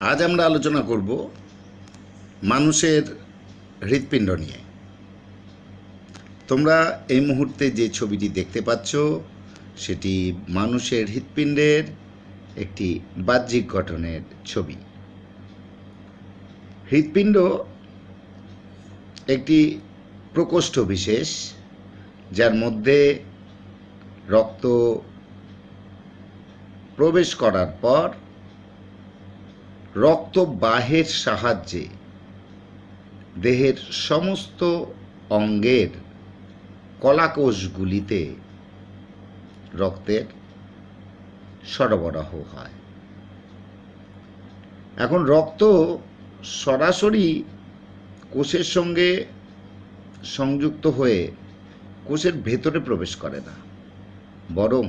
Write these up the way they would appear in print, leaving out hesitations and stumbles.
আজ আমরা আলোচনা করব মানুষের হৃৎপিণ্ড নিয়ে। তোমরা এই মুহূর্তে যে ছবিটি দেখতে পাচ্ছ সেটি মানুষের হৃৎপিণ্ডের একটি বাহ্যিক গঠনের ছবি। হৃৎপিণ্ড একটি প্রকোষ্ঠ বিশেষ, যার মধ্যে রক্ত প্রবেশ করার পর রক্তবাহের সাহায্যে দেহের সমস্ত অঙ্গের কলাকোষগুলিতে রক্তের সরবরাহ হয়। এখন রক্ত সরাসরি কোষের সঙ্গে সংযুক্ত হয়ে কোষের ভেতরে প্রবেশ করে না, বরং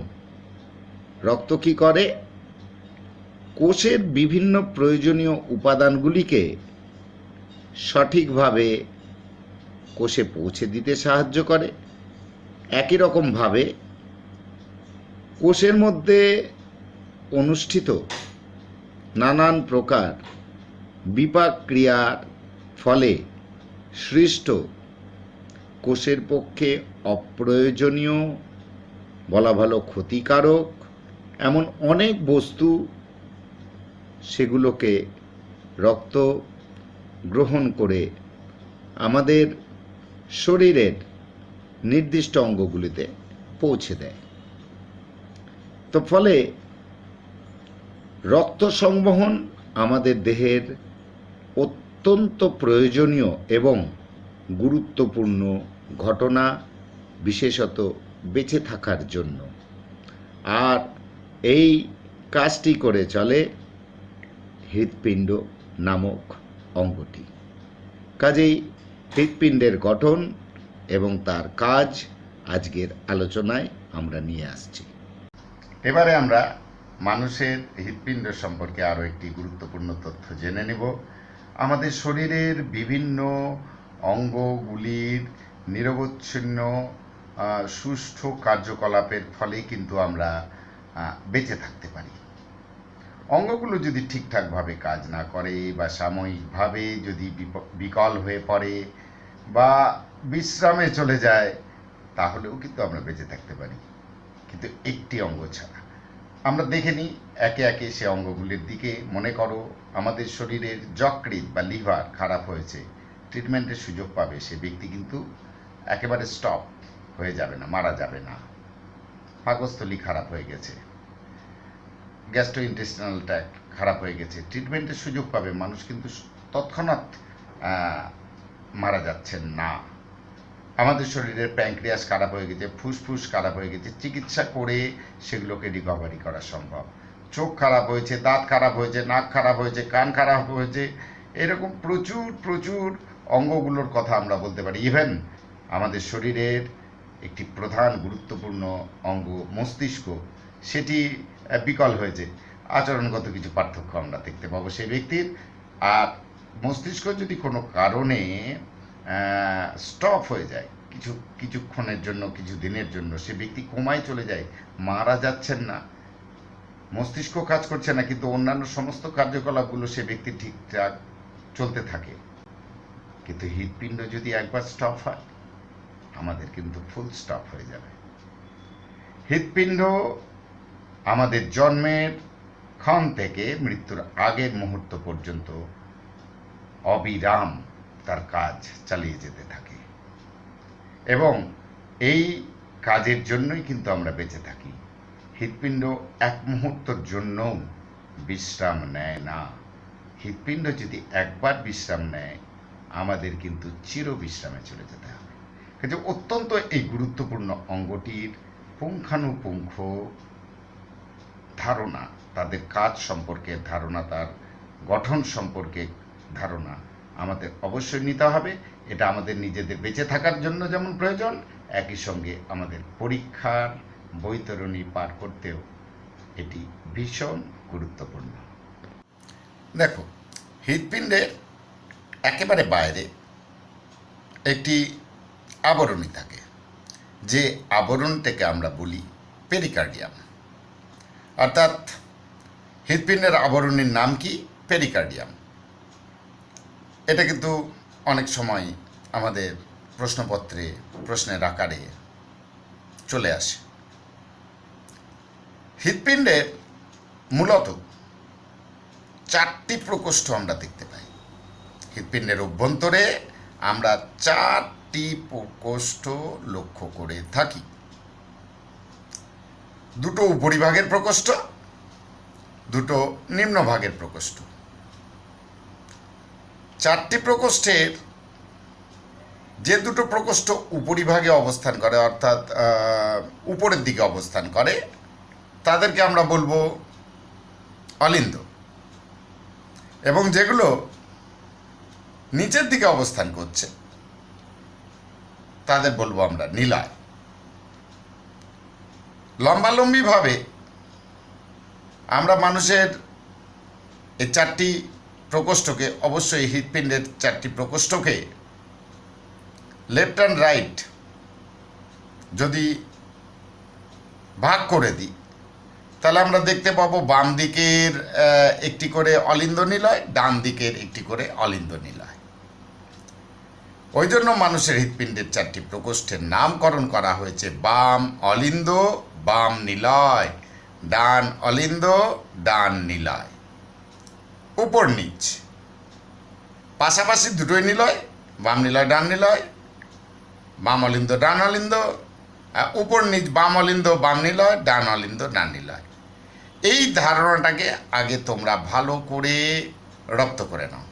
রক্ত কী করে, কোষের বিভিন্ন প্রয়োজনীয় উপাদানগুলিকে সঠিকভাবে কোষে পৌঁছে দিতে সাহায্য করে। একই রকমভাবে কোষের মধ্যে অনুষ্ঠিত নানান প্রকার বিপাক ক্রিয়ার ফলে সৃষ্ট কোষের পক্ষে অপ্রয়োজনীয়, বলা ভালো ক্ষতিকারক এমন অনেক বস্তু, সেগুলোকে রক্ত গ্রহণ করে আমাদের শরীরের নির্দিষ্ট অঙ্গগুলিতে পৌঁছে দেয়। তো ফলে রক্ত সংবহন আমাদের দেহের অত্যন্ত প্রয়োজনীয় এবং গুরুত্বপূর্ণ ঘটনা, বিশেষত বেঁচে থাকার জন্য। আর এই কাজটি করে চলে হৃৎপিণ্ড নামক অঙ্গটি। কাজেই হৃৎপিণ্ডের গঠন এবং তার কাজ আজকের আলোচনায় আমরা নিয়ে আসছি। এবারে আমরা মানুষের হৃৎপিণ্ড সম্পর্কে আরও একটি গুরুত্বপূর্ণ তথ্য জেনে নেব। আমাদের শরীরের বিভিন্ন অঙ্গগুলির নিরবচ্ছিন্ন সুষ্ঠু কার্যকলাপের ফলে কিন্তু আমরা বেঁচে থাকতে পারি। অঙ্গগুলো যদি ঠিকঠাকভাবে কাজ না করে বা সাময়িকভাবে যদি বিকল হয়ে পড়ে বা বিশ্রামে চলে যায়, তাহলেও কিন্তু আমরা বেঁচে থাকতে পারি, কিন্তু একটি অঙ্গ ছাড়া। আমরা দেখে নিই একে একে সে অঙ্গগুলির দিকে। মনে করো আমাদের শরীরের যকৃৎ বা লিভার খারাপ হয়েছে, ট্রিটমেন্টের সুযোগ পাবে সে ব্যক্তি কিন্তু একেবারে স্টপ হয়ে যাবে না, মারা যাবে না। পাকস্থলী খারাপ হয়ে গেছে, গ্যাস্ট্রোইন্টেস্টিনাল ট্র্যাক্ট খারাপ হয়ে গেছে, ট্রিটমেন্টের সুযোগ পাবে, মানুষ কিন্তু তৎক্ষণাৎ মারা যাচ্ছেন না। আমাদের শরীরের প্যাঙ্ক্রিয়াস খারাপ হয়ে গেছে, ফুসফুস খারাপ হয়ে গেছে, চিকিৎসা করে সেগুলোকে রিকভারি করা সম্ভব। চোখ খারাপ হয়েছে, দাঁত খারাপ হয়েছে, নাক খারাপ হয়েছে, কান খারাপ হয়েছে, এরকম প্রচুর প্রচুর অঙ্গগুলোর কথা আমরা বলতে পারি। ইভেন আমাদের শরীরের একটি প্রধান গুরুত্বপূর্ণ অঙ্গ মস্তিষ্ক, সেটি বিকল হয়েছে, আচরণগত কিছু পার্থক্য আমরা দেখতে পাবো সেই ব্যক্তির। আর মস্তিষ্ক যদি কোনো কারণে স্টপ হয়ে যায় কিছুক্ষণের জন্য, কিছু দিনের জন্য, সে ব্যক্তি কোমায় চলে যায়, মারা যাচ্ছেন না, মস্তিষ্ক কাজ করছে না, কিন্তু অন্যান্য সমস্ত কার্যকলাপগুলো সে ব্যক্তি ঠিকঠাক চলতে থাকে। কিন্তু হৃৎপিণ্ড যদি একবার স্টপ হয়, আমাদের কিন্তু ফুল স্টপ হয়ে যাবে। হৃৎপিণ্ড আমাদের জন্মের ক্ষণ থেকে মৃত্যুর আগের মুহূর্ত পর্যন্ত অবিরাম তার কাজ চালিয়ে যেতে থাকে, এবং এই কাজের জন্যই কিন্তু আমরা বেঁচে থাকি। হৃৎপিণ্ড এক মুহূর্তের জন্যও বিশ্রাম নেয় না। হৃৎপিণ্ড যদি একবার বিশ্রাম নেয়, আমাদের কিন্তু চির বিশ্রামে চলে যেতে হবে। কাজে অত্যন্ত এই গুরুত্বপূর্ণ অঙ্গটির পুঙ্খানুপুঙ্খ ধারণা, তাদের কাজ সম্পর্কে ধারণা, তার গঠন সম্পর্কে ধারণা আমাদের অবশ্যই নিতে হবে। এটা আমাদের নিজেদের বেঁচে থাকার জন্য যেমন প্রয়োজন, একই সঙ্গে আমাদের পরীক্ষার বৈতরণী পার করতেও এটি ভীষণ গুরুত্বপূর্ণ। দেখো, হৃৎপিণ্ডের একেবারে বাইরে একটি আবরণী থাকে, যে আবরণটাকে আমরা বলি পেরিকার্ডিয়াম। অর্থাৎ হৃৎপিণ্ডের আবরণীর নাম কি? পেরিকার্ডিয়াম। এটা কিন্তু অনেক সময় আমাদের প্রশ্নপত্রে প্রশ্নের আকারে চলে আসে। হৃৎপিণ্ডের মূলত 4টি প্রকোষ্ঠ আমরা দেখতে পাই। হৃৎপিণ্ডের অভ্যন্তরে আমরা 4টি প্রকোষ্ঠ লক্ষ্য করে থাকি। 2টো উপরিভাগের প্রকোষ্ঠ, 2টো নিম্নভাগের প্রকোষ্ঠ। 4টি প্রকোষ্ঠের যে 2টো প্রকোষ্ঠ উপরিভাগে অবস্থান করে, অর্থাৎ উপরের দিকে অবস্থান করে, তাদেরকে আমরা বলবো অলিন্দ, এবং যেগুলো নিচের দিকে অবস্থান করছে তাদের বলবো আমরা নিলয়। লম্বালম্বিভাবে আমরা মানুষের এই 4টি প্রকোষ্ঠকে, অবশ্যই হৃৎপিণ্ডের 4টি প্রকোষ্ঠকে লেফট অ্যান্ড রাইট যদি ভাগ করে দিই, তাহলে আমরা দেখতে পাবো বাম দিকের একটি করে অলিন্দ নিলয়, ডান দিকের একটি করে অলিন্দ নিলয়। ওই জন্য মানুষের হৃৎপিণ্ডের 4টি প্রকোষ্ঠের নামকরণ করা হয়েছে বাম অলিন্দ, বাম নিলয়, ডান অলিন্দ, ডান নিলয়। উপর নিচ পাশাপাশি 2টোই নিলয়, বাম নিলয় ডান নিলয়, বাম অলিন্দ ডান অলিন্দ, উপর নিচ বাম অলিন্দ বাম নিলয়, ডান অলিন্দ ডান নিলয়। এই ধারণাটাকে আগে তোমরা ভালো করে রপ্ত করে নাও।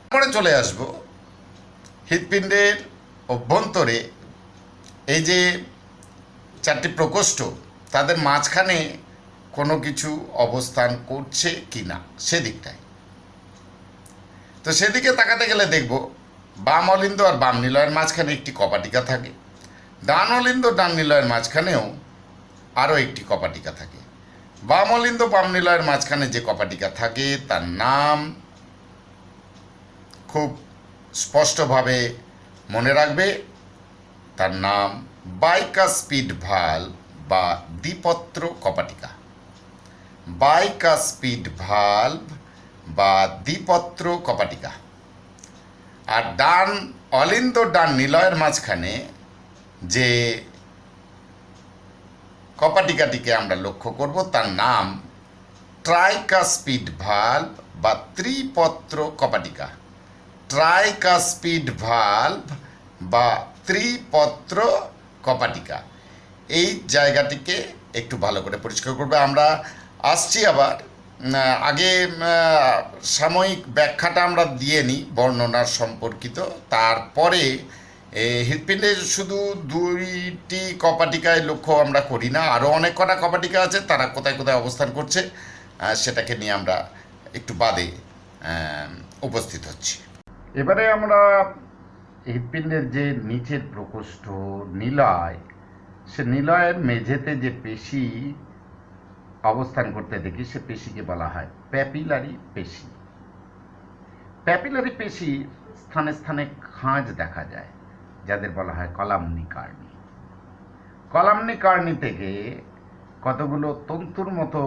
তারপরে চলে আসব হৃৎপিণ্ডের অভ্যন্তরে এই যে 4টি প্রকোষ্ঠ, তাদের মাঝখানে কোনো কিছু অবস্থান করছে কি না সেদিকটায়। তো সেদিকে তাকাতে গেলে দেখব বাম অলিন্দ আর বাম নিলয়ের মাঝখানে একটি কপাটিকা থাকে, ডান অলিন্দ ডান নিলয়ের মাঝখানেও আরও একটি কপাটিকা থাকে। বাম অলিন্দ বাম নিলয়ের মাঝখানে যে কপাটিকা থাকে তার নাম খুব স্পষ্টভাবে মনে রাখবে, তার নাম বাইকাস্পিড ভালভ বা দ্বিপত্র কপাটিকা। বাইকাস্পিড ভালভ বা দ্বিপত্র কপাটিকা। আর ডান অলিন্দ ডান নিলয়ের মাঝখানে যে কপাটিকাটিকে আমরা লক্ষ্য করব তার নাম ট্রাইকাস্পিড ভালভ বা ত্রিপত্র কপাটিকা। ট্রাইকাস্পিড ভালভ বা ত্রিপত্র কপাটিকা। এই জায়গাটিকে একটু ভালো করে পরিষ্কার করবে। আমরা আসছি আবার, আগে সাময়িক ব্যাখ্যাটা আমরা দিয়ে নিই বর্ণনার সম্পর্কিত, তারপরে হৃৎপিণ্ডে শুধু 2টি কপাটিকায় লক্ষ্য আমরা করি না, আরও অনেক কটা কপাটিকা আছে, তারা কোথায় কোথায় অবস্থান করছে সেটাকে নিয়ে আমরা একটু বাদে উপস্থিত হচ্ছি। এবারে আমরা হৃৎপিণ্ডের যে নিচের প্রকোষ্ঠ নিলয়, সে নিলয়ের মেঝেতে যে পেশি অবস্থান করতে দেখি সে পেশিকে বলা হয় প্যাপিলারি পেশি। প্যাপিলারি পেশি স্থানে স্থানে খাঁজ দেখা যায়, যাদের বলা হয় কলামনিকার্নি। কলামনিকার্নি থেকে কতগুলো তন্তুর মতো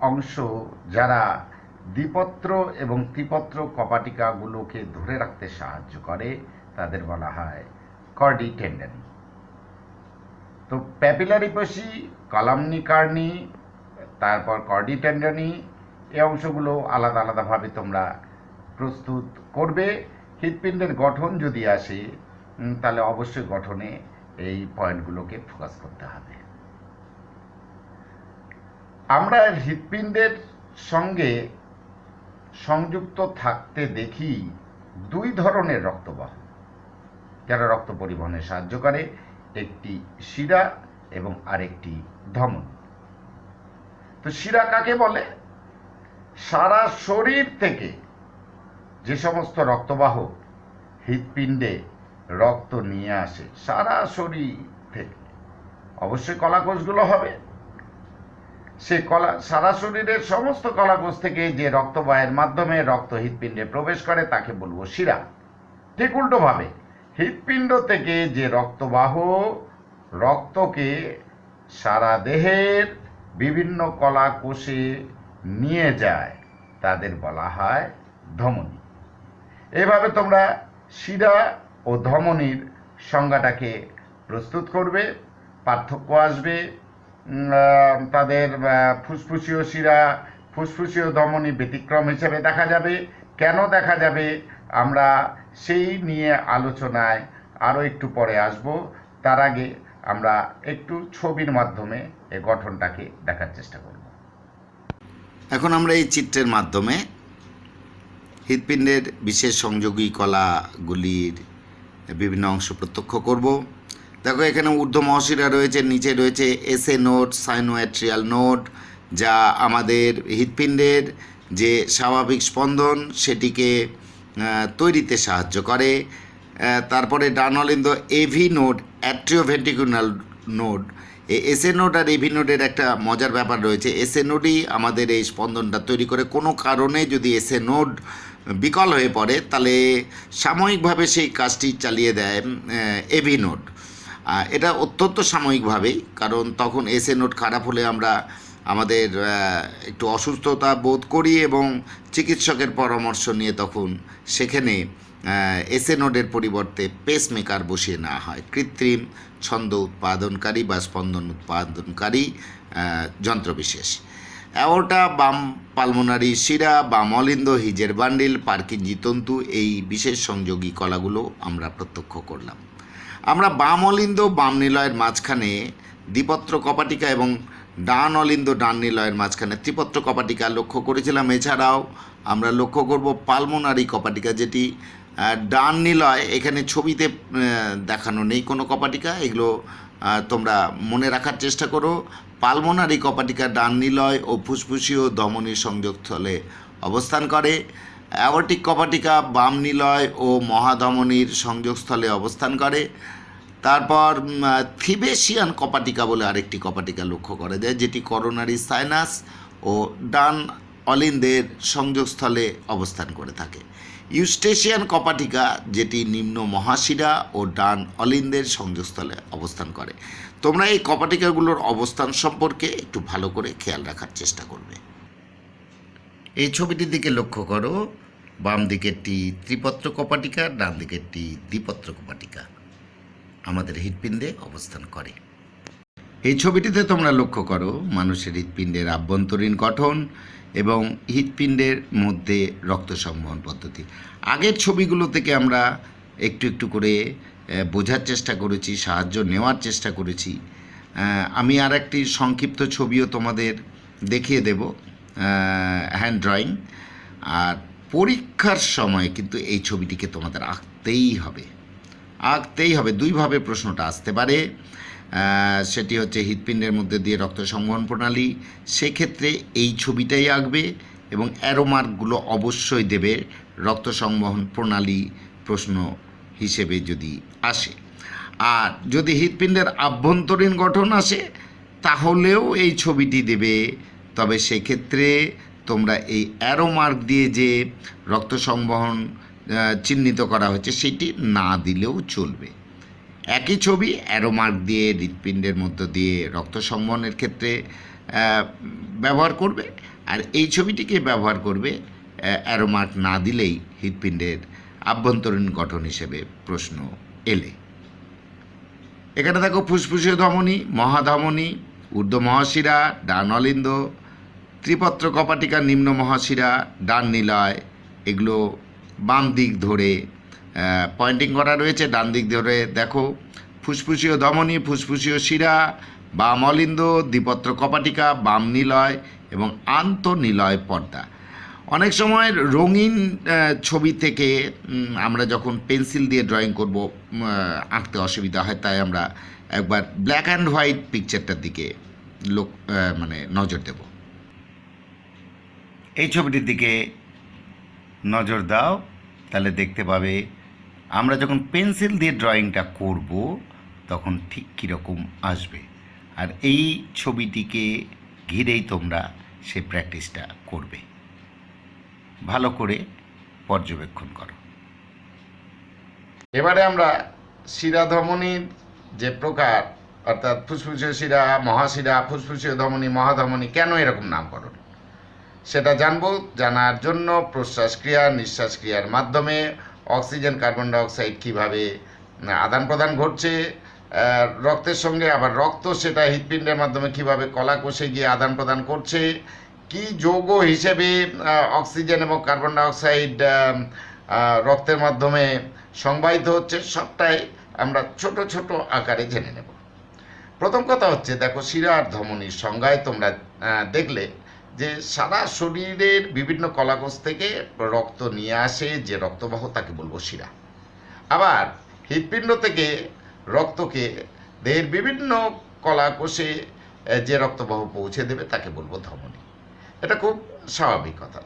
অংশ যারা দ্বিপত্র এবং ত্রিপত্র কপাটিকাগুলোকে ধরে রাখতে সাহায্য করে তাদের বলা হয় কর্ডি টেন্ডনি। তো প্যাপিলারি পেশি, কলামনিকার্নি, তারপর কর্ডি টেন্ডনি, এই অংশগুলো আলাদা আলাদাভাবে তোমরা প্রস্তুত করবে। হৃৎপিণ্ডের গঠন যদি আসে তাহলে অবশ্যই গঠনে এই পয়েন্টগুলোকে ফোকাস করতে হবে। আমরা হৃৎপিণ্ডের সঙ্গে সংযুক্ত থাকতে দেখি 2 ধরনের রক্তবাহ যারা রক্ত পরিবহনে সাহায্য করে, একটি শিরা এবং আরেকটি ধমনী। তো শিরা কাকে বলে? সারা শরীর থেকে যে সমস্ত রক্তবাহ হৃৎপিণ্ডে রক্ত নিয়ে আসে, সারা শরীর থেকে, অবশ্যই কলাকোষগুলো হবে, সে সারা শরীরের সমস্ত কলাকোষ থেকে যে রক্তবাহের মাধ্যমে রক্ত হৃৎপিণ্ডে প্রবেশ করে তাকে বলবো শিরা। ঠিক উল্টোভাবে হৃৎপিণ্ড থেকে যে রক্তবাহ রক্তকে সারা দেহের বিভিন্ন কলাকোষে নিয়ে যায় তাদের বলা হয় ধমনী। এভাবে তোমরা শিরা ও ধমনীর সংজ্ঞাটাকে প্রস্তুত করবে, পার্থক্য আসবে, তাদের ফুসফুসীয় শিরা ফুসফুসীয় ধমনী ব্যতিক্রম হিসেবে দেখা যাবে। কেন দেখা যাবে আমরা সেই নিয়ে আলোচনায় আরও একটু পরে আসব। তার আগে আমরা একটু ছবির মাধ্যমে এই গঠনটাকে দেখার চেষ্টা করব। এখন আমরা এই চিত্রের মাধ্যমে হৃৎপিণ্ডের বিশেষ সংযোগী কলাগুলির বিভিন্ন অংশ প্রত্যক্ষ করব। দেখো এখানে ঊর্ধ্ব মহাশিরা রয়েছে, নিচে রয়েছে এসএ নোড, সাইনোয়াট্রিয়াল নোড, যা আমাদের হৃৎপিণ্ডের যে স্বাভাবিক স্পন্দন সেটিকে তৈরিতে সাহায্য করে। তারপরে ডান অলিন্দ এভি নোড, অ্যাট্রিওভেন্ট্রিকুলার নোড। এই এসএ নোড আর এভি নোডের একটা মজার ব্যাপার রয়েছে। এসএ নোডই আমাদের এই স্পন্দনটা তৈরি করে। কোনো কারণে যদি এসএ নোড বিকল হয়ে পড়ে তাহলে সাময়িকভাবে সেই কাজটি চালিয়ে দেয় এভি নোড। এটা অত্যন্ত সাময়িকভাবেই, কারণ তখন এসএ নোড খারাপ হলে আমরা আমাদের একটু অসুস্থতা বোধ করি এবং চিকিৎসকের পরামর্শ নিয়ে তখন সেখানে এসএ নোডের পরিবর্তে পেসমেকার বসিয়ে নেওয়া হয়, কৃত্রিম ছন্দ উৎপাদনকারী বা স্পন্দন উৎপাদনকারী যন্ত্রবিশেষ। অ্যাওর্টা, বাম পালমোনারি শিরা, বাম অলিন্দ, হিজের বান্ডিল, পার্কিনজি তন্তু, এই বিশেষ সংযোগী কলাগুলো আমরা প্রত্যক্ষ করলাম। আমরা বাম অলিন্দ বাম নিলয়ের মাঝখানে দ্বিপত্র কপাটিকা এবং ডান অলিন্দ ডান নিলয়ের মাঝখানে ত্রিপত্র কপাটিকা লক্ষ্য করেছিলাম। এছাড়াও আমরা লক্ষ্য করব পালমোনারি কপাটিকা, যেটি ডান নিলয়। এখানে ছবিতে দেখানো নেই কোনো কপাটিকা, এগুলো তোমরা মনে রাখার চেষ্টা করো। পালমোনারি কপাটিকা ডান নিলয় ও ফুসফুসীয় ধমনীর সংযোগস্থলে অবস্থান করে। অ্যাওর্টিক কপাটিকা বাম নিলয় ও মহাধমনীর সংযোগস্থলে অবস্থান করে। তারপর থিবেশিয়ান কপাটিকা বলে আরেকটি কপাটিকা লক্ষ্য করা যায়, যেটি করোনারি সাইনাস ও ডান অলিন্দের সংযোগস্থলে অবস্থান করে থাকে। ইউস্টেশিয়ান কপাটিকা, যেটি নিম্ন মহাশিরা ও ডান অলিন্দের সংযোগস্থলে অবস্থান করে। তোমরা এই কপাটিকাগুলোর অবস্থান সম্পর্কে একটু ভালো করে খেয়াল রাখার চেষ্টা করবে। এই ছবিটির দিকে লক্ষ্য করো, বাম দিকেরটি ত্রিপত্র কপাটিকা, ডান দিকেরটি দ্বিপত্র কপাটিকা আমাদের হৃৎপিণ্ডে অবস্থান করে। এই ছবিটিতে তোমরা লক্ষ্য করো মানুষের হৃৎপিণ্ডের আভ্যন্তরীণ গঠন এবং হৃৎপিণ্ডের মধ্যে রক্ত সংবহন পদ্ধতি। আগের ছবিগুলো থেকে আমরা একটু একটু করে বোঝার চেষ্টা করেছি, সাহায্য নেওয়ার চেষ্টা করেছি। আমি আর একটি সংক্ষিপ্ত ছবিও তোমাদের দেখিয়ে দেব, হ্যান্ড ড্রয়িং। আর পরীক্ষার সময় কিন্তু এই ছবিটিকে তোমাদের আঁকতেই হবে। দুইভাবে প্রশ্নটা আসতে পারে। সেটি হচ্ছে হৃৎপিণ্ডের মধ্যে দিয়ে রক্ত সংবহন প্রণালী, সেক্ষেত্রে এই ছবিটাই আঁকবে এবং অ্যারো মার্কগুলো অবশ্যই দেবে রক্ত সংবহন প্রণালী প্রশ্ন হিসেবে যদি আসে। আর যদি হৃৎপিণ্ডের আভ্যন্তরীণ গঠন আসে তাহলেও এই ছবিটি দেবে, তবে সেক্ষেত্রে তোমরা এই অ্যারো মার্ক দিয়ে যে রক্ত সংবহন চিহ্নিত করা হয়েছে সেটি না দিলেও চলবে। একই ছবি অ্যারো মার্ক দিয়ে হৃৎপিণ্ডের মধ্য দিয়ে রক্ত সংবহনের ক্ষেত্রে ব্যবহার করবে, আর এই ছবিটিকে ব্যবহার করবে অ্যারো মার্ক না দিলেই হৃৎপিণ্ডের আভ্যন্তরীণ গঠন হিসেবে প্রশ্ন এলে। এখানে দেখো ফুসফুসীয় ধমনী, মহাধমনী, ঊর্ধ্ব মহাশিরা, ডান অলিন্দ, ত্রিপত্র কপাটিকা, নিম্ন মহাশিরা, ডান নিলয়, এগুলো বাম দিক ধরে পয়েন্টিং করা রয়েছে। ডান দিক ধরে দেখো ফুসফুসীয় ধমনী, ফুসফুসীয় শিরা, বাম অলিন্দ, দ্বিপত্র কপাটিকা, বাম নিলয় এবং আন্তঃনিলয় পর্দা। অনেক সময় রঙিন ছবি থেকে আমরা যখন পেন্সিল দিয়ে ড্রয়িং করব আঁকতে অসুবিধা হয়, তাই আমরা একবার ব্ল্যাক অ্যান্ড হোয়াইট পিকচারটার দিকে নজর দেব। এই ছবিটির দিকে নজর দাও, তাহলে দেখতে পাবে আমরা যখন পেন্সিল দিয়ে ড্রয়িংটা করব তখন ঠিক কীরকম আসবে। আর এই ছবিটিকে ঘিরেই তোমরা সেই প্র্যাকটিসটা করবে। ভালো করে পর্যবেক্ষণ করো। এবারে আমরা শিরা ধমনীর যে প্রকার, অর্থাৎ ফুসফুসীয় শিরা, মহাশিরা, ফুসফুসীয় ধমনী, মহাধমনী, কেন এরকম নামকরণ সেটা জানবো। জানার জন্য প্রশ্বাস ক্রিয়া নিঃশ্বাস ক্রিয়ার মাধ্যমে অক্সিজেন কার্বন ডাইঅক্সাইড কীভাবে আদান প্রদান ঘটছে রক্তের সঙ্গে, আবার রক্ত সেটা হৃৎপিণ্ডের মাধ্যমে কীভাবে কলাকোষে গিয়ে আদান প্রদান করছে, কি যৌগ হিসেবে অক্সিজেন এবং কার্বন ডাইঅক্সাইড রক্তের মাধ্যমে সংবাহিত হচ্ছে, সবটাই আমরা ছোট ছোট আকারে জেনে নেব। প্রথম কথা হচ্ছে, দেখো শিরা আর ধমনীর সংজ্ঞায় তোমরা দেখলে যে সারা শরীরের বিভিন্ন কলাকোষ থেকে রক্ত নিয়ে আসে যে রক্তবাহ তাকে বলবো শিরা। আবার হৃৎপিণ্ড থেকে রক্তকে দেহের বিভিন্ন কলাকোষে যে রক্তবাহ পৌঁছে দেবে তাকে বলবো ধমনী। এটা খুব স্বাভাবিক কথা।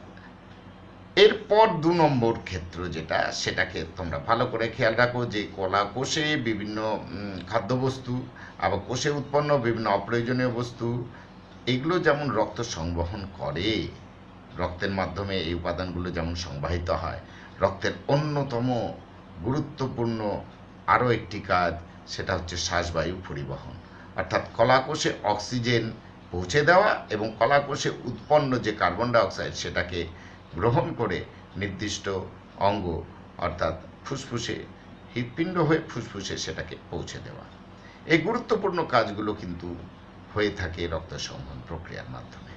এরপর 2 নম্বর ক্ষেত্র যেটা, সেটাকে তোমরা ভালো করে খেয়াল রাখো যে কলাকোষে বিভিন্ন খাদ্যবস্তু, আবার কোষে উৎপন্ন বিভিন্ন অপ্রয়োজনীয় বস্তু, এগুলো যেমন রক্ত সংবহন করে, রক্তের মাধ্যমে এই উপাদানগুলো যেমন সংবাহিত হয়, রক্তের অন্যতম গুরুত্বপূর্ণ আরও একটি কাজ, সেটা হচ্ছে শ্বাসবায়ু পরিবহন। অর্থাৎ কলাকোষে অক্সিজেন পৌঁছে দেওয়া এবং কলাকোষে উৎপন্ন যে কার্বন ডাইঅক্সাইড সেটাকে গ্রহণ করে নির্দিষ্ট অঙ্গ অর্থাৎ ফুসফুসে, হৃৎপিণ্ড হয়ে ফুসফুসে সেটাকে পৌঁছে দেওয়া। এই গুরুত্বপূর্ণ কাজগুলো কিন্তু হয়ে থাকে রক্ত সংবহন প্রক্রিয়ার মাধ্যমে।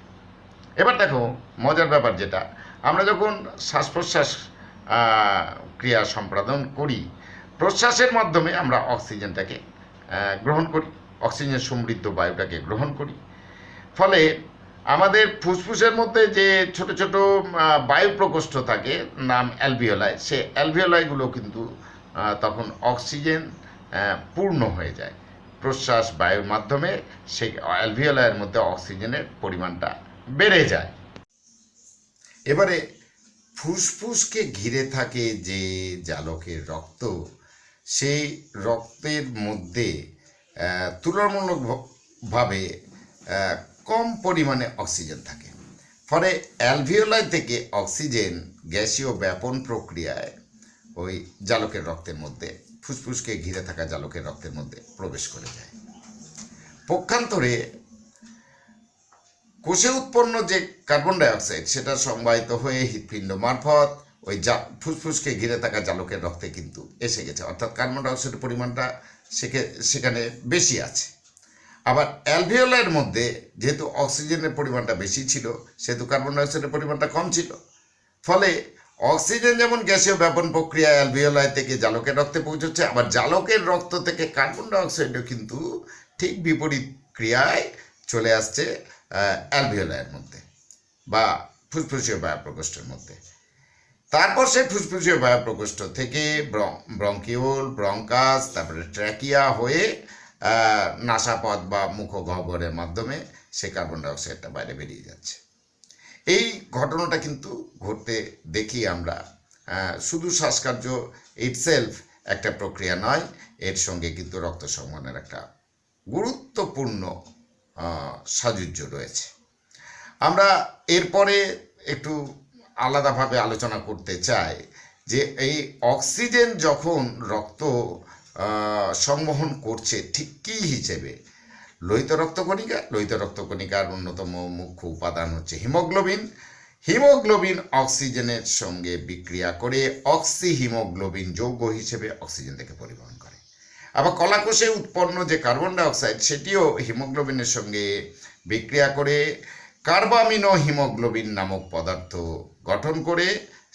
এবার দেখো মজার ব্যাপার যেটা, আমরা যখন শ্বাস প্রশ্বাস ক্রিয়া সম্পাদন করি, প্রশ্বাসের মাধ্যমে আমরা অক্সিজেনটাকে গ্রহণ করি, অক্সিজেন সমৃদ্ধ বায়ুটাকে গ্রহণ করি। ফলে আমাদের ফুসফুসের মধ্যে যে ছোট ছোট বায়ু প্রকোষ্ঠ থাকে, নাম অ্যালভিওলাই, সে অ্যালভিওলাইগুলো কিন্তু তখন অক্সিজেন পূর্ণ হয়ে যায়। প্রশ্বাস বায়ুর মাধ্যমে সেই অ্যালভিওলাইয়ের মধ্যে অক্সিজেনের পরিমাণটা বেড়ে যায়। এবারে ফুসফুসকে ঘিরে থাকে যে জালকের রক্ত, সেই রক্তের মধ্যে তুলনামূলকভাবে কম পরিমাণে অক্সিজেন থাকে। ফলে অ্যালভিওলাই থেকে অক্সিজেন গ্যাসীয় ব্যাপন প্রক্রিয়ায় ওই জালকের রক্তের মধ্যে, ফুসফুসকে ঘিরে থাকা জালকের রক্তের মধ্যে প্রবেশ করে যায়। পক্ষান্তরে কোষে উৎপন্ন যে কার্বন ডাইঅক্সাইড সেটা সংবাহিত হয়ে হৃৎপিণ্ড মারফত ওই ফুসফুসকে ঘিরে থাকা জালকের রক্তে কিন্তু এসে গেছে, অর্থাৎ কার্বন ডাইঅক্সাইডের পরিমাণটা সেখানে বেশি আছে। আবার অ্যালভিওলাইয়ের মধ্যে যেহেতু অক্সিজেনের পরিমাণটা বেশি ছিল, সেহেতু কার্বন ডাইঅক্সাইডের পরিমাণটা কম ছিল। ফলে অক্সিজেন যেমন গ্যাসীয় ব্যাপন প্রক্রিয়া অ্যালভিওলাই থেকে জালকের রক্তে পৌঁছচ্ছে, আবার জালকের রক্ত থেকে কার্বন ডাইঅক্সাইডও কিন্তু ঠিক বিপরীত ক্রিয়ায় চলে আসছে অ্যালভিওলাইয়ের মধ্যে বা ফুসফুসীয় বায়ু প্রকোষ্ঠের মধ্যে। তারপর সেই ফুসফুসীয় বায়ু প্রকোষ্ঠ থেকে ব্রঙ্কিওল, ব্রঙ্কাস, তারপরে ট্র্যাকিয়া হয়ে নাসাপথ বা মুখগহ্বরের মাধ্যমে সেই কার্বন ডাইঅক্সাইডটা বাইরে বেরিয়ে যাচ্ছে। এই ঘটনাটা কিন্তু ঘটতে দেখি আমরা। শুধু শ্বাসকার্য ইটসেলফ একটা প্রক্রিয়া নয়, এর সঙ্গে কিন্তু রক্ত সংবহনের একটা গুরুত্বপূর্ণ সাযুজ্য রয়েছে। আমরা এরপরে একটু আলাদাভাবে আলোচনা করতে চাই যে এই অক্সিজেন যখন রক্ত সংবহন করছে ঠিক কী হিসেবে, লোহিত রক্তকণিকার অন্যতম মুখ্য উপাদান হচ্ছে হিমোগ্লোবিন। হিমোগ্লোবিন অক্সিজেনের সঙ্গে বিক্রিয়া করে অক্সিহিমোগ্লোবিন যৌগ হিসেবে অক্সিজেন থেকে পরিবহন করে। আবার কলাকোষে উৎপন্ন যে কার্বন ডাইঅক্সাইড সেটিও হিমোগ্লোবিনের সঙ্গে বিক্রিয়া করে কার্বামিনো হিমোগ্লোবিন নামক পদার্থ গঠন করে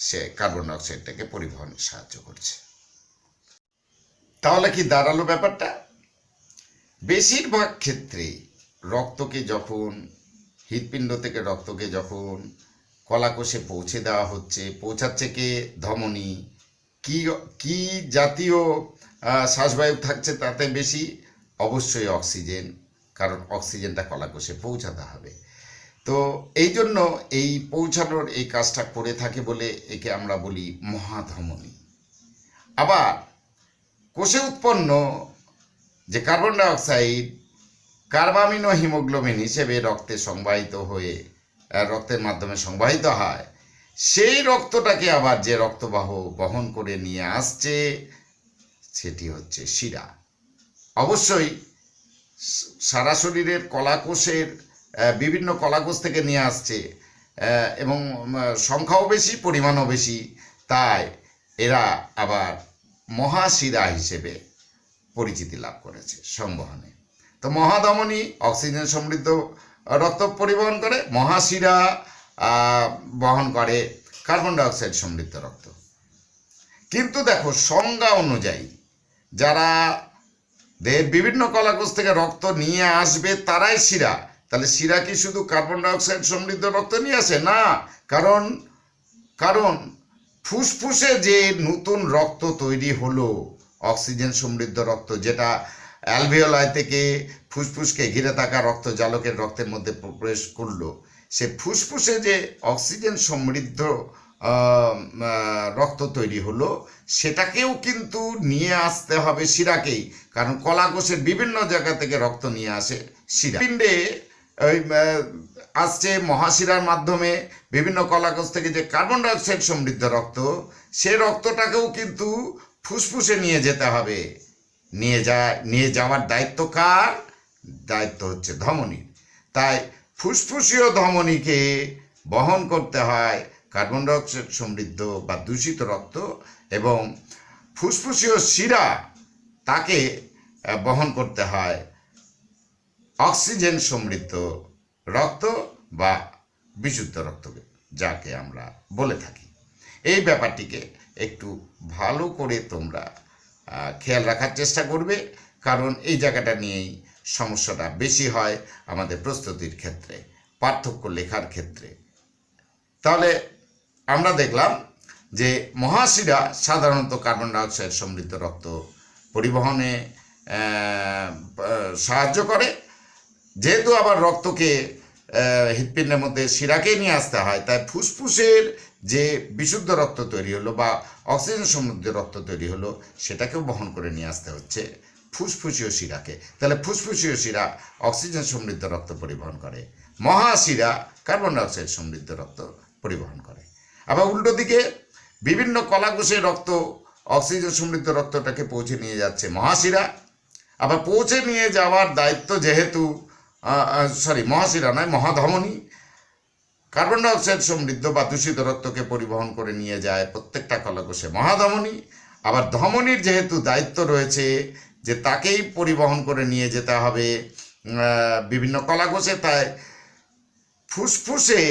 সে কার্বন ডাইঅক্সাইডটাকে পরিবহনে সাহায্য করছে। তাহলে কি দাঁড়ালো ব্যাপারটা? বেশিরভাগ ক্ষেত্রে রক্তকে যখন হৃৎপিণ্ড থেকে রক্তকে যখন কলাকোষে পৌঁছে দেওয়া হচ্ছে, পৌঁছাচ্ছে কে? ধমনী। কি জাতীয় শ্বাসবায়ু থাকছে তাতে বেশি? অবশ্যই অক্সিজেন, কারণ অক্সিজেনটা কলাকোষে পৌঁছাতে হবে। তো এই জন্য এই পৌঁছানোর এই কাজটা করে থাকে বলে একে আমরা বলি মহাধমনী। আবার কোষে উৎপন্ন যে কার্বন ডাইঅক্সাইড কার্বামিনো হিমোগ্লোবিন হিসেবে রক্তে সংবাহিত হয়ে রক্তের মাধ্যমে সংবাহিত হয়, সেই রক্তটাকে আবার যে রক্তবাহ বহন করে নিয়ে আসছে সেটি হচ্ছে শিরা। অবশ্যই সারা শরীরের কলাকোষের বিভিন্ন কলাকোষ থেকে নিয়ে আসছে, এবং সংখ্যাও বেশি, পরিমাণও বেশি, তাই এরা আবার মহাশিরা হিসেবে পরিচিতি লাভ করেছে সংবহনে। তো মহাধমনী অক্সিজেন সমৃদ্ধ রক্ত পরিবহন করে, মহাশিরা বহন করে কার্বন ডাইঅক্সাইড সমৃদ্ধ রক্ত। কিন্তু দেখো, সংজ্ঞা অনুযায়ী যারা দেহের বিভিন্ন কলাকোষ থেকে রক্ত নিয়ে আসবে তারাই শিরা। তাহলে শিরা কি শুধু কার্বন ডাইঅক্সাইড সমৃদ্ধ রক্ত নিয়ে আসে? না, কারণ কারণ ফুসফুসে যে নতুন রক্ত তৈরি হলো, অক্সিজেন সমৃদ্ধ রক্ত, যেটা অ্যালভিওলাই থেকে ফুসফুসকে ঘিরে থাকা রক্ত জালকের রক্তের মধ্যে প্রবেশ করলো, সে ফুসফুসে যে অক্সিজেন সমৃদ্ধ রক্ত তৈরি হলো, সেটাকেও কিন্তু নিয়ে আসতে হবে শিরাকেই, কারণ কলাকোষের বিভিন্ন জায়গা থেকে রক্ত নিয়ে আসে শিরা। পিণ্ডে ওই আসছে মহাশিরার মাধ্যমে বিভিন্ন কলাকোষ থেকে যে কার্বন ডাইঅক্সাইড সমৃদ্ধ রক্ত, সে রক্তটাকেও কিন্তু ফুসফুসে নিয়ে যেতে হবে। নিয়ে যাওয়ার দায়িত্ব কার? দায়িত্ব হচ্ছে ধমনীর। তাই ফুসফুসীয় ধমনীকে বহন করতে হয় কার্বন ডাইঅক্সাইড সমৃদ্ধ বা দূষিত রক্ত, এবং ফুসফুসীয় শিরা তাকে বহন করতে হয় অক্সিজেন সমৃদ্ধ রক্ত বা বিশুদ্ধ রক্ত, যাকে আমরা বলে থাকি। এই ব্যাপারটিকে একটু ভালো করে তোমরা খেয়াল রাখার চেষ্টা করবে, কারণ এই জায়গাটা নিয়েই সমস্যাটা বেশি হয় আমাদের প্রস্তুতির ক্ষেত্রে, পার্থক্য লেখার ক্ষেত্রে। তাহলে আমরা দেখলাম যে মহাশিরা সাধারণত কার্বন ডাইঅক্সাইড সমৃদ্ধ রক্ত পরিবহনে সাহায্য করে। যেহেতু আবার রক্তকে হৃৎপিণ্ডের মধ্যে শিরাকেই নিয়ে আসতে হয়, তাই ফুসফুসের যে বিশুদ্ধ রক্ত তৈরি হলো বা অক্সিজেন সমৃদ্ধ রক্ত তৈরি হলো, সেটাকেও বহন করে নিয়ে আসতে হচ্ছে ফুসফুসীয় শিরাকে। তাহলে ফুসফুসীয় শিরা অক্সিজেন সমৃদ্ধ রক্ত পরিবহন করে, মহাশিরা কার্বন ডাইঅক্সাইড সমৃদ্ধ রক্ত পরিবহন করে। আবার উল্টো দিকে বিভিন্ন কলাকোষে রক্ত অক্সিজেন সমৃদ্ধ রক্তটাকে পৌঁছে নিয়ে যাচ্ছে মহাশিরা। আবার পৌঁছে নিয়ে যাওয়ার দায়িত্ব যেহেতু মহাশিরা নয়, মহাধমনী কার্বন ডাইঅক্সাইড সমৃদ্ধ বা দূষিত রক্তকে পরিবহন করে নিয়ে যায় প্রত্যেকটা কলাকোষে মহাধমনী। আবার ধমনীর যেহেতু দায়িত্ব রয়েছে যে তাকেই পরিবহন করে নিয়ে যেতে হবে বিভিন্ন কলাকোষে, তাই ফুসফুসে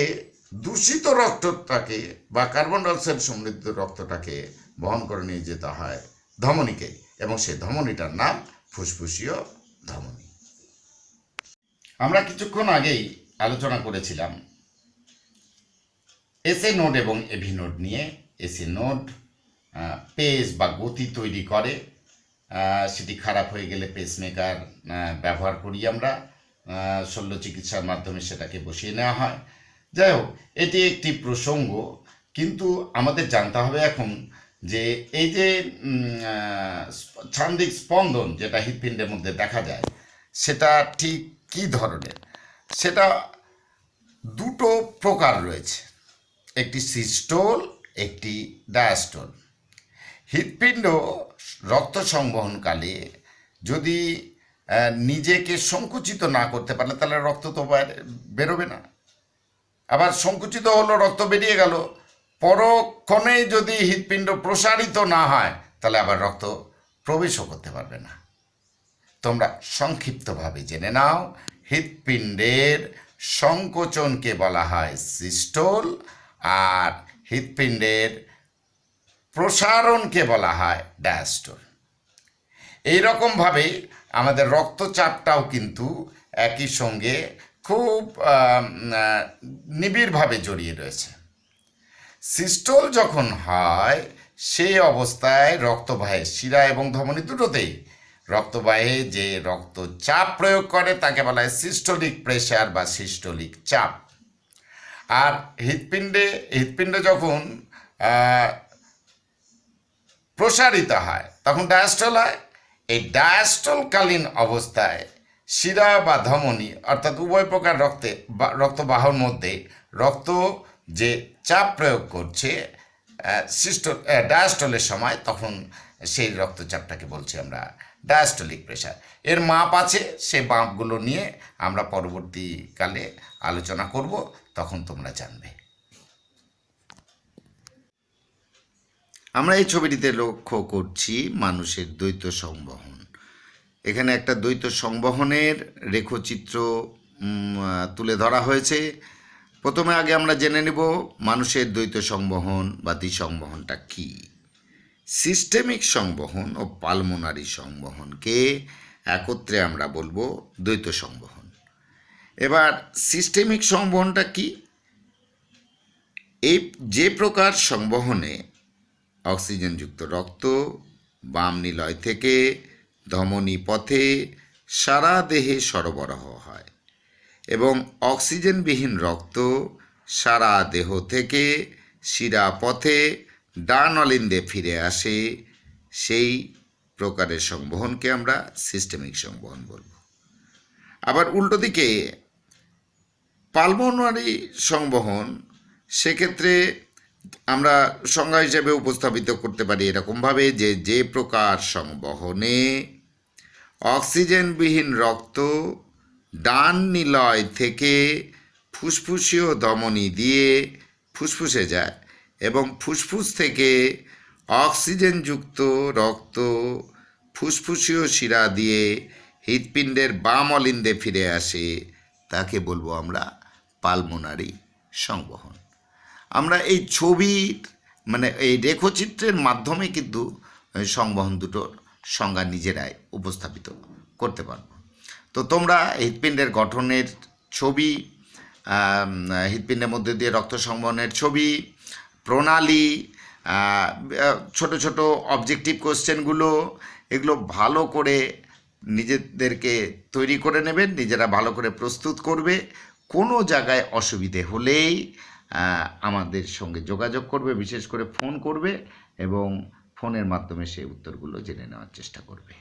দূষিত রক্তটাকে বা কার্বন ডাইঅক্সাইড সমৃদ্ধ রক্তটাকে বহন করে নিয়ে যেতে হয় ধমনীকে, এবং সেই ধমনীটার নাম ফুসফুসীয় ধমনী। আমরা কিছুক্ষণ আগেই আলোচনা করেছিলাম এসএ নোড এবং এভি নোড নিয়ে। এসএ নোড পেস বা গতি তৈরি করে, সেটি খারাপ হয়ে গেলে পেসমেকার ব্যবহার করি আমরা, শল্য চিকিৎসার মাধ্যমে সেটাকে বসিয়ে নেওয়া হয়। যাই হোক, এটি একটি প্রসঙ্গ, কিন্তু আমাদের জানতে হবে এখন যে এই যে ছান্দিক স্পন্দন যেটা হৃৎপিণ্ডের মধ্যে দেখা যায়, সেটা ঠিক কী ধরনের। সেটা দুটো প্রকার রয়েছে, একটি সিস্টোল, একটি ডায়াস্টোল। হৃৎপিণ্ড রক্ত সংবহনকালে যদি নিজেকে সংকুচিত না করতে পারলে, তাহলে রক্ত তো বেরোবে না। আবার সংকুচিত হলো, রক্ত বেরিয়ে গেল, পরক্ষণেই যদি হৃৎপিণ্ড প্রসারিত না হয়, তাহলে আবার রক্ত প্রবেশও করতে পারবে না। তোমরা সংক্ষিপ্তভাবে জেনে নাও, হৃৎপিণ্ডের সংকোচনকে বলা হয় সিস্টোল, আর হৃৎপিণ্ডের প্রসারণকে বলা হয় ডায়াস্টোল। এইরকমভাবে আমাদের রক্তচাপটাও কিন্তু একই সঙ্গে খুব নিবিড়ভাবে জড়িয়ে রয়েছে। সিস্টোল যখন হয়, সেই অবস্থায় রক্তবাহে শিরা এবং ধমনী দুটোতেই রক্তবাহে যে রক্তচাপ প্রয়োগ করে তাকে বলা হয় সিস্টোলিক প্রেশার বা সিস্টোলিক চাপ। আর হৃৎপিণ্ড যখন প্রসারিত হয় তখন ডায়াস্টল হয়। এই ডায়াস্টলকালীন অবস্থায় শিরা বা ধমনী অর্থাৎ উভয় প্রকার রক্তবাহর মধ্যে রক্ত যে চাপ প্রয়োগ করছে ডায়াস্টলের সময়, তখন সেই রক্তচাপটাকে বলছি আমরা ডায়াস্টলিক প্রেশার। এর মাপ আছে, সেই মাপগুলো নিয়ে আমরা পরবর্তীকালে আলোচনা করব। তখন তোমরা জানবে। আমরা এই ছবিটিতে লক্ষ্য করছি মানুষের দ্বৈত সংবহন। এখানে একটা দ্বৈত সংবহনের রেখচিত্র তুলে ধরা হয়েছে। প্রথমে আগে আমরা জেনে নেব মানুষের দ্বৈত সংবহন বা দ্বিসংবহনটা কী। সিস্টেমিক সংবহন ও পালমোনারি সংবহনকে একত্রে আমরা বলবো দ্বৈত সংবহন। এবার সিস্টেমিক সংবহনটা কি? এই যে প্রকার সংবহনে অক্সিজেনযুক্ত রক্ত বাম নিলয় থেকে ধমনী পথে সারা দেহে সরবরাহ হয় এবং অক্সিজেনবিহীন রক্ত সারা দেহ থেকে শিরা পথে ডান অলিন্দে ফিরে আসে, সেই প্রকারের সংবহনকে আমরা সিস্টেমিক সংবহন বলব। আবার উল্টো দিকে পালমোনারি সংবহন, সেক্ষেত্রে আমরা সংজ্ঞা হিসেবে উপস্থাপিত করতে পারি এরকমভাবে যে যে প্রকার সংবহনে অক্সিজেনবিহীন রক্ত ডান নিলয় থেকে ফুসফুসীয় ধমনী দিয়ে ফুসফুসে যায় এবং ফুসফুস থেকে অক্সিজেনযুক্ত রক্ত ফুসফুসীয় শিরা দিয়ে হৃৎপিণ্ডের বাম অলিন্দে ফিরে আসে, তাকে বলবো আমরা পালমোনারি সংবহন। আমরা এই ছবির এই রেখচিত্রের মাধ্যমে কিন্তু সংবহন দুটোর সংজ্ঞা নিজেরাই উপস্থাপিত করতে পারব। তো তোমরা হৃৎপিণ্ডের গঠনের ছবি, হৃৎপিণ্ডের মধ্যে দিয়ে রক্ত সংবহনের ছবি, প্রণালী, ছোট ছোট অবজেক্টিভ কোশ্চেনগুলো, এগুলো ভালো করে নিজেদেরকে তৈরি করে নেবেন, নিজেরা ভালো করে প্রস্তুত করবে। কোনো জায়গায় অসুবিধে হলেই আমাদের সঙ্গে যোগাযোগ করবে, বিশেষ করে ফোন করবে এবং ফোনের মাধ্যমে সেই উত্তরগুলো জেনে নেওয়ার চেষ্টা করবে।